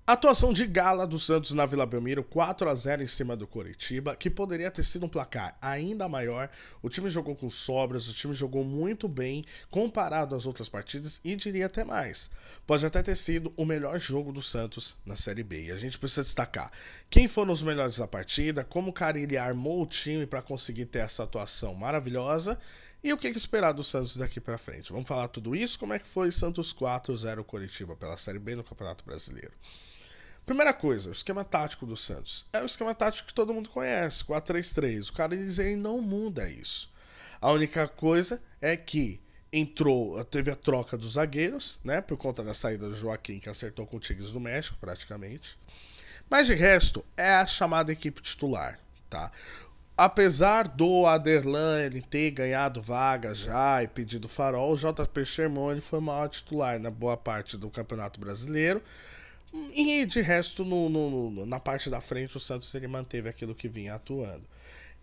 Atuação de gala do Santos na Vila Belmiro, 4-0 em cima do Coritiba, que poderia ter sido um placar ainda maior. O time jogou com sobras, o time jogou muito bem comparado às outras partidas e diria até mais. Pode até ter sido o melhor jogo do Santos na Série B. E a gente precisa destacar quem foram os melhores da partida, como o Carille armou o time para conseguir ter essa atuação maravilhosa e o que esperar do Santos daqui para frente. Vamos falar tudo isso, como é que foi Santos 4-0 Coritiba pela Série B no Campeonato Brasileiro. Primeira coisa, o esquema tático do Santos. É o esquema tático que todo mundo conhece, 4-3-3. O cara diz ele não muda isso. A única coisa é que teve a troca dos zagueiros, né? Por conta da saída do Joaquim, que acertou com o Tigres do México, praticamente. Mas de resto, é a chamada equipe titular, tá? Apesar do Aderlan ele ter ganhado vaga já e pedido farol, o JP Sherman ele foi o maior titular na boa parte do Campeonato Brasileiro. E de resto, na parte da frente, o Santos ele manteve aquilo que vinha atuando.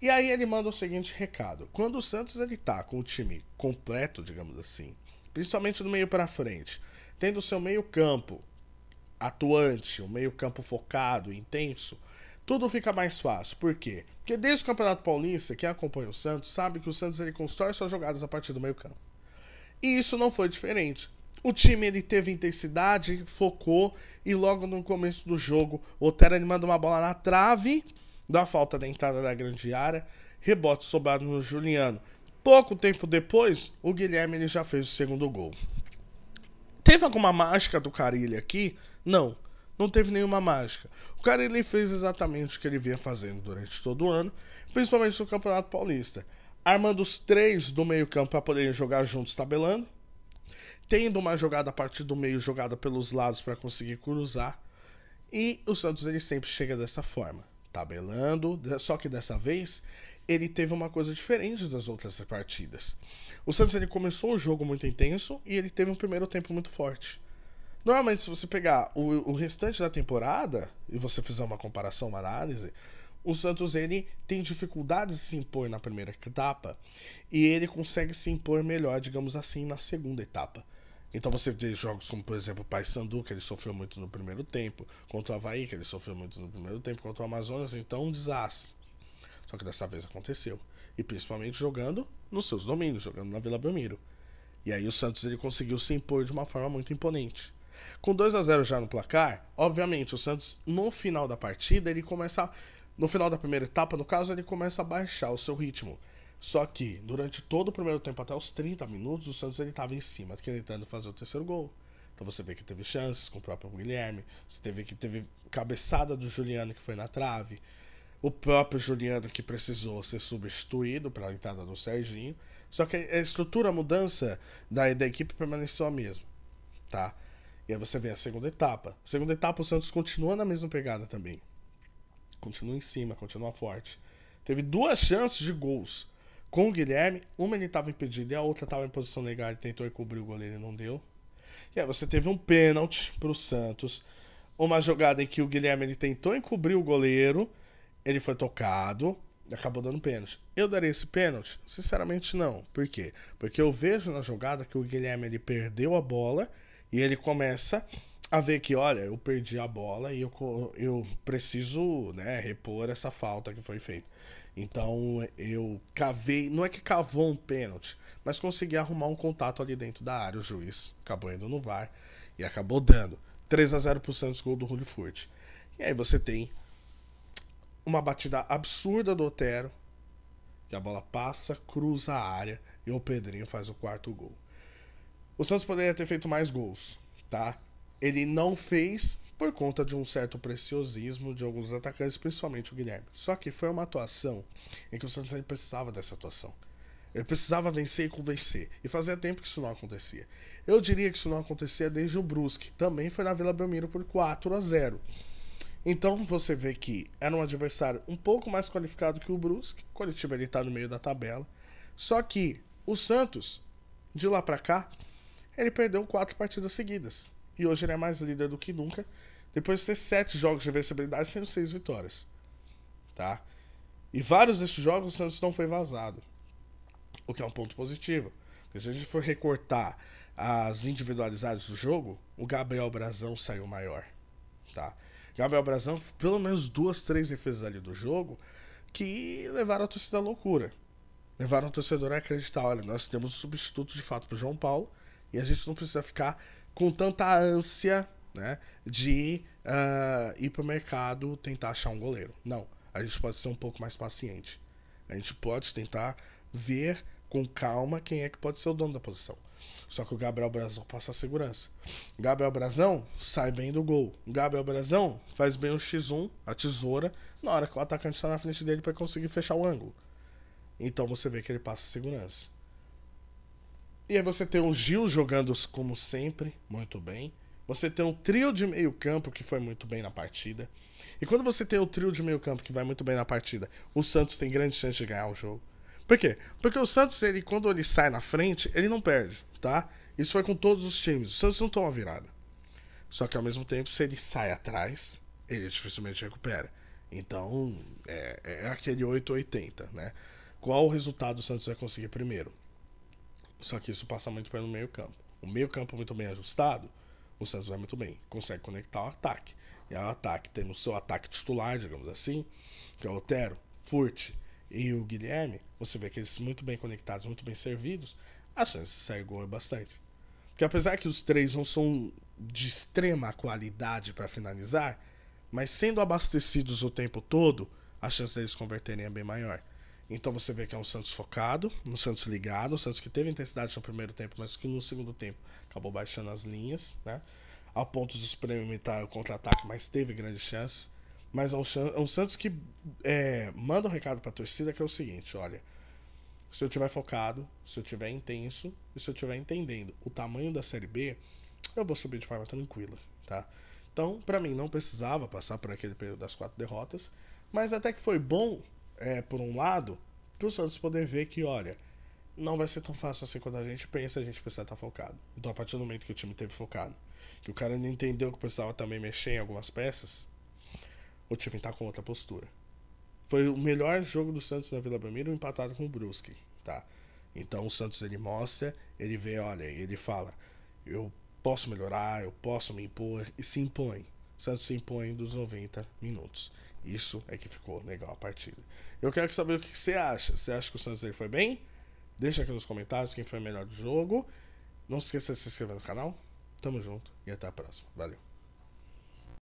E aí ele manda o seguinte recado: quando o Santos ele tá com o time completo, digamos assim, principalmente do meio para frente, tendo o seu meio campo atuante, o meio campo focado, intenso, tudo fica mais fácil. Por quê? Porque desde o Campeonato Paulista, quem acompanha o Santos sabe que o Santos ele constrói suas jogadas a partir do meio campo. E isso não foi diferente. O time ele teve intensidade, focou e logo no começo do jogo o Otero ele manda uma bola na trave, dá falta da entrada da grande área, rebote sobrado no Juliano. Pouco tempo depois, o Guilherme ele já fez o segundo gol. Teve alguma mágica do Carille aqui? Não, não teve nenhuma mágica. O Carille fez exatamente o que ele vinha fazendo durante todo o ano, principalmente no Campeonato Paulista, armando os três do meio campo para poderem jogar juntos tabelando, tendo uma jogada a partir do meio, jogada pelos lados para conseguir cruzar. E o Santos ele sempre chega dessa forma, tabelando, só que dessa vez ele teve uma coisa diferente das outras partidas. O Santos ele começou o jogo muito intenso e ele teve um primeiro tempo muito forte. Normalmente, se você pegar o restante da temporada e você fizer uma comparação, uma análise, o Santos ele tem dificuldades de se impor na primeira etapa e ele consegue se impor melhor, digamos assim, na segunda etapa. Então você vê jogos como, por exemplo, o Paysandu, que ele sofreu muito no primeiro tempo, contra o Avaí, que ele sofreu muito no primeiro tempo, contra o Amazonas, então um desastre. Só que dessa vez aconteceu. E principalmente jogando nos seus domínios, jogando na Vila Belmiro. E aí o Santos ele conseguiu se impor de uma forma muito imponente. Com 2-0 já no placar, obviamente o Santos no final da partida, ele começa, no final da primeira etapa, no caso, ele começa a baixar o seu ritmo. Só que, durante todo o primeiro tempo, até os 30 minutos, o Santos estava em cima, tentando fazer o terceiro gol. Então você vê que teve chances com o próprio Guilherme, você vê que teve cabeçada do Juliano que foi na trave, o próprio Juliano que precisou ser substituído pela entrada do Serginho. Só que a estrutura, a mudança da equipe permaneceu a mesma, tá? E aí você vê a segunda etapa. A segunda etapa o Santos continua na mesma pegada também. Continua em cima, continua forte. Teve duas chances de gols com o Guilherme, uma ele estava impedido e a outra estava em posição legal, ele tentou encobrir o goleiro e não deu. E aí você teve um pênalti pro Santos, uma jogada em que o Guilherme ele tentou encobrir o goleiro, ele foi tocado, acabou dando pênalti. Eu daria esse pênalti? Sinceramente não. Por quê? Porque eu vejo na jogada que o Guilherme ele perdeu a bola e ele começa a ver que, olha, eu perdi a bola e eu preciso, né, repor essa falta que foi feita. Então eu cavei, não é que cavou um pênalti, mas consegui arrumar um contato ali dentro da área. O juiz acabou indo no VAR e acabou dando 3-0 pro Santos, gol do Julio Furt. E aí você tem uma batida absurda do Otero, que a bola passa, cruza a área e o Pedrinho faz o quarto gol. O Santos poderia ter feito mais gols, tá? Ele não fez por conta de um certo preciosismo de alguns atacantes, principalmente o Guilherme. Só que foi uma atuação em que o Santos precisava dessa atuação. Ele precisava vencer e convencer. E fazia tempo que isso não acontecia. Eu diria que isso não acontecia desde o Brusque. Também foi na Vila Belmiro por 4-0. Então você vê que era um adversário um pouco mais qualificado que o Brusque. O Coritiba ele tá no meio da tabela. Só que o Santos, de lá pra cá, ele perdeu 4 partidas seguidas. E hoje ele é mais líder do que nunca, depois de ter 7 jogos de vencibilidade, sendo 6 vitórias. Tá? E vários desses jogos o Santos não foi vazado, o que é um ponto positivo. Porque se a gente for recortar as individualidades do jogo, o Gabriel Brazão saiu maior. tá? Gabriel Brazão, pelo menos 2, 3 defesas ali do jogo que levaram a torcida à loucura. Levaram o torcedor a acreditar, olha, nós temos um substituto de fato pro João Paulo e a gente não precisa ficar com tanta ânsia, né, de ir pro mercado tentar achar um goleiro. Não, a gente pode ser um pouco mais paciente. A gente pode tentar ver com calma quem é que pode ser o dono da posição. Só que o Gabriel Brazão passa a segurança. O Gabriel Brazão sai bem do gol. O Gabriel Brazão faz bem o X1, a tesoura, na hora que o atacante está na frente dele para conseguir fechar o ângulo. Então você vê que ele passa segurança. E aí você tem o Gil jogando como sempre, muito bem. Você tem um trio de meio campo que foi muito bem na partida. E quando você tem o trio de meio campo que vai muito bem na partida, o Santos tem grande chance de ganhar o jogo. Por quê? Porque o Santos, quando ele sai na frente, ele não perde, tá? Isso foi com todos os times. O Santos não toma virada. Só que ao mesmo tempo, se ele sai atrás, ele dificilmente recupera. Então, é aquele 880, né? Qual o resultado o Santos vai conseguir primeiro? Só que isso passa muito pelo meio campo. O meio campo muito bem ajustado, o Santos vai muito bem. Consegue conectar o ataque. E o ataque tem no seu ataque titular, digamos assim, que é o Otero, Furt e o Guilherme. Você vê que eles muito bem conectados, muito bem servidos, a chance de sair gol é bastante. Porque apesar que os três não são de extrema qualidade para finalizar, mas sendo abastecidos o tempo todo, a chance deles converterem é bem maior. Então você vê que é um Santos focado, um Santos ligado, um Santos que teve intensidade no primeiro tempo, mas que no segundo tempo acabou baixando as linhas, né? Ao ponto de experimentar o contra-ataque, mas teve grande chance. Mas é um Santos que manda um recado pra torcida que é o seguinte, olha, se eu estiver focado, se eu estiver intenso e se eu estiver entendendo o tamanho da Série B, eu vou subir de forma tranquila, tá? Então, pra mim, não precisava passar por aquele período das 4 derrotas, mas até que foi bom, por um lado, pro Santos poder ver que, olha, não vai ser tão fácil assim quando a gente precisa estar focado. Então, a partir do momento que o time esteve focado, que o cara não entendeu que precisava também mexer em algumas peças, o time tá com outra postura. Foi o melhor jogo do Santos na Vila Belmiro, empatado com o Brusque, tá? Então o Santos, ele mostra, ele vê, olha, ele fala, eu posso melhorar, eu posso me impor, e se impõe. O Santos se impõe dos 90 minutos. Isso é que ficou legal a partida. Eu quero saber o que você acha. Você acha que o Santos ele foi bem? Deixa aqui nos comentários quem foi o melhor do jogo. Não se esqueça de se inscrever no canal. Tamo junto e até a próxima. Valeu.